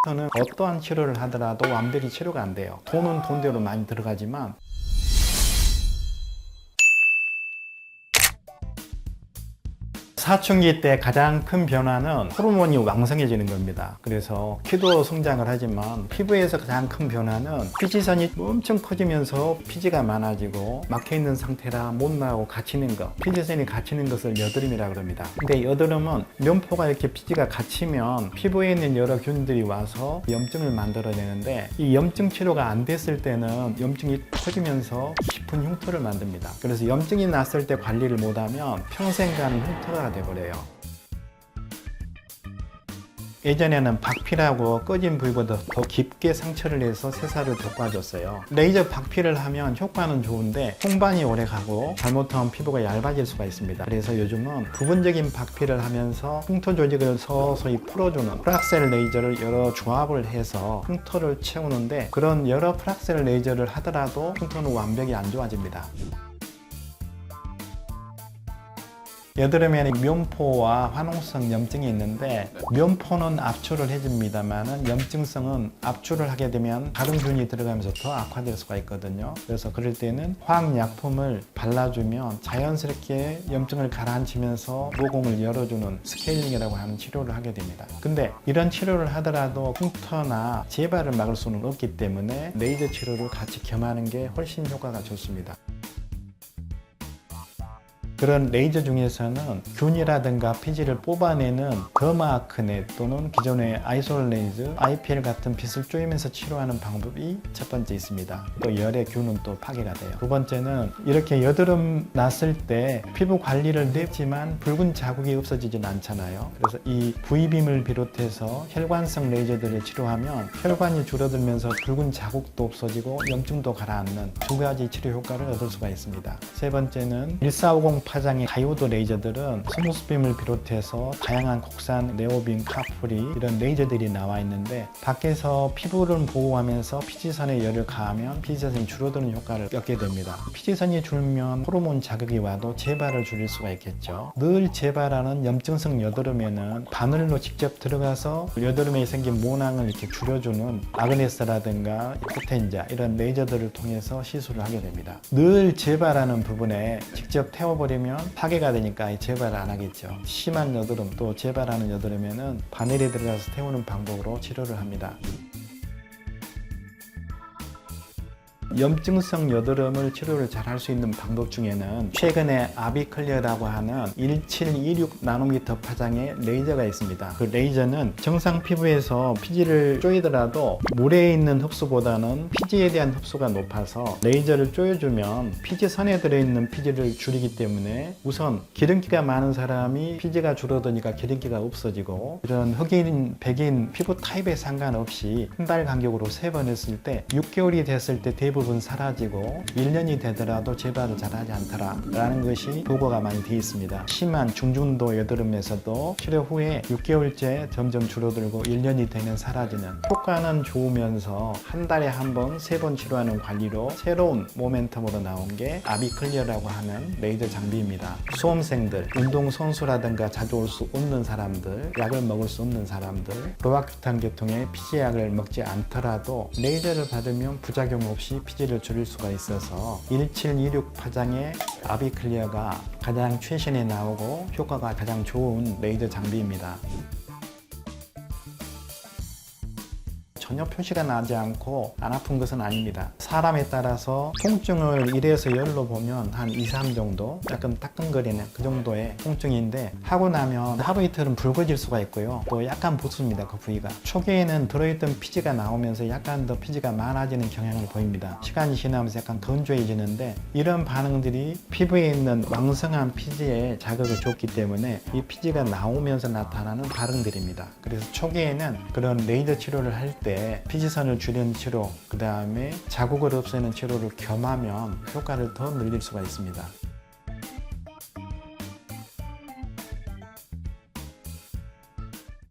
저는 어떠한 치료를 하더라도 완벽히 치료가 안 돼요. 돈은 돈대로 많이 들어가지만 사춘기 때 가장 큰 변화는 호르몬이 왕성해지는 겁니다. 그래서 키도 성장을 하지만 피부에서 가장 큰 변화는 피지선이 엄청 커지면서 피지가 많아지고 막혀있는 상태라 못 나오고 갇히는 것, 피지선이 갇히는 것을 여드름이라고 합니다. 근데 여드름은 면포가 이렇게 피지가 갇히면 피부에 있는 여러 균들이 와서 염증을 만들어내는데 이 염증 치료가 안 됐을 때는 염증이 커지면서 깊은 흉터를 만듭니다. 그래서 염증이 났을 때 관리를 못하면 평생 가는 흉터가 돼버려요. 예전에는 박피라고 꺼진 부위보다 더 깊게 상처를 내서 새살을 덮어줬어요. 레이저 박피를 하면 효과는 좋은데 홍반이 오래 가고 잘못하면 피부가 얇아질 수가 있습니다. 그래서 요즘은 부분적인 박피를 하면서 흉터 조직을 서서히 풀어주는 프락셀 레이저를 여러 조합을 해서 흉터를 채우는데, 그런 여러 프락셀 레이저를 하더라도 흉터는 완벽히 안 좋아집니다. 여드름에는 면포와 화농성 염증이 있는데, 면포는 압출을 해줍니다만 염증성은 압출을 하게 되면 다른 균이 들어가면서 더 악화될 수가 있거든요. 그래서 그럴 때는 화학약품을 발라주면 자연스럽게 염증을 가라앉히면서 모공을 열어주는 스케일링이라고 하는 치료를 하게 됩니다. 근데 이런 치료를 하더라도 흉터나 재발을 막을 수는 없기 때문에 레이저 치료를 같이 겸하는 게 훨씬 효과가 좋습니다. 그런 레이저 중에서는 균이라든가 피지를 뽑아내는 더마아크네 또는 기존의 아이솔 레이저, IPL 같은 빛을 쪼이면서 치료하는 방법이 첫 번째 있습니다. 또 열의 균은 또 파괴가 돼요. 두 번째는 이렇게 여드름 났을 때 피부 관리를 냈지만 붉은 자국이 없어지진 않잖아요. 그래서 이 V빔을 비롯해서 혈관성 레이저들을 치료하면 혈관이 줄어들면서 붉은 자국도 없어지고 염증도 가라앉는 두 가지 치료 효과를 얻을 수가 있습니다. 세 번째는 1450 파장의 다이오드 레이저들은 스무스빔을 비롯해서 다양한 국산 네오빔, 카프리 이런 레이저들이 나와 있는데, 밖에서 피부를 보호하면서 피지선에 열을 가하면 피지선이 줄어드는 효과를 얻게 됩니다. 피지선이 줄면 호르몬 자극이 와도 재발을 줄일 수가 있겠죠. 늘 재발하는 염증성 여드름에는 바늘로 직접 들어가서 여드름에 생긴 모낭을 이렇게 줄여주는 아그네스라든가 포텐자 이런 레이저들을 통해서 시술을 하게 됩니다. 늘 재발하는 부분에 직접 태워버리면 파괴가 되니까 재발을 안 하겠죠. 심한 여드름 또 재발하는 여드름에는 바늘이 들어가서 태우는 방법으로 치료를 합니다. 염증성 여드름을 치료를 잘 할 수 있는 방법 중에는 최근에 아비클리어라고 하는 1726 나노미터 파장의 레이저가 있습니다. 그 레이저는 정상 피부에서 피지를 쪼이더라도 물에 있는 흡수보다는 피지에 대한 흡수가 높아서 레이저를 쪼여주면 피지선에 들어있는 피지를 줄이기 때문에 우선 기름기가 많은 사람이 피지가 줄어드니까 기름기가 없어지고, 이런 흑인, 백인 피부 타입에 상관없이 한 달 간격으로 3번 했을 때 6개월이 됐을 때 대부분 사라지고 1년이 되더라도 재발을 잘하지 않더라라는 것이 보고가 많이 되어 있습니다. 심한 중중도 여드름에서도 치료 후에 6개월째 점점 줄어들고 1년이 되면 사라지는, 효과는 좋으면서 한 달에 한 번, 3번 치료하는 관리로 새로운 모멘텀으로 나온 게 아비클리어라고 하는 레이저 장비입니다. 수험생들, 운동선수라든가 자주 올 수 없는 사람들, 약을 먹을 수 없는 사람들, 로악큐탄 계통의 피지약을 먹지 않더라도 레이저를 받으면 부작용 없이 피지를 줄일 수가 있어서 1726 파장의 아비클리어가 가장 최신에 나오고 효과가 가장 좋은 레이저 장비입니다. 전혀 표시가 나지 않고 안 아픈 것은 아닙니다. 사람에 따라서 통증을 1에서 10로 보면 한 2, 3 정도, 약간 따끔거리는 그 정도의 통증인데, 하고 나면 하루 이틀은 붉어질 수가 있고요. 또 약간 붓습니다. 그 부위가. 초기에는 들어있던 피지가 나오면서 약간 더 피지가 많아지는 경향을 보입니다. 시간이 지나면서 약간 건조해지는데, 이런 반응들이 피부에 있는 왕성한 피지에 자극을 줬기 때문에 이 피지가 나오면서 나타나는 반응들입니다. 그래서 초기에는 그런 레이저 치료를 할 때 피지선을 줄이는 치료, 그 다음에 자국을 없애는 치료를 겸하면 효과를 더 늘릴 수가 있습니다.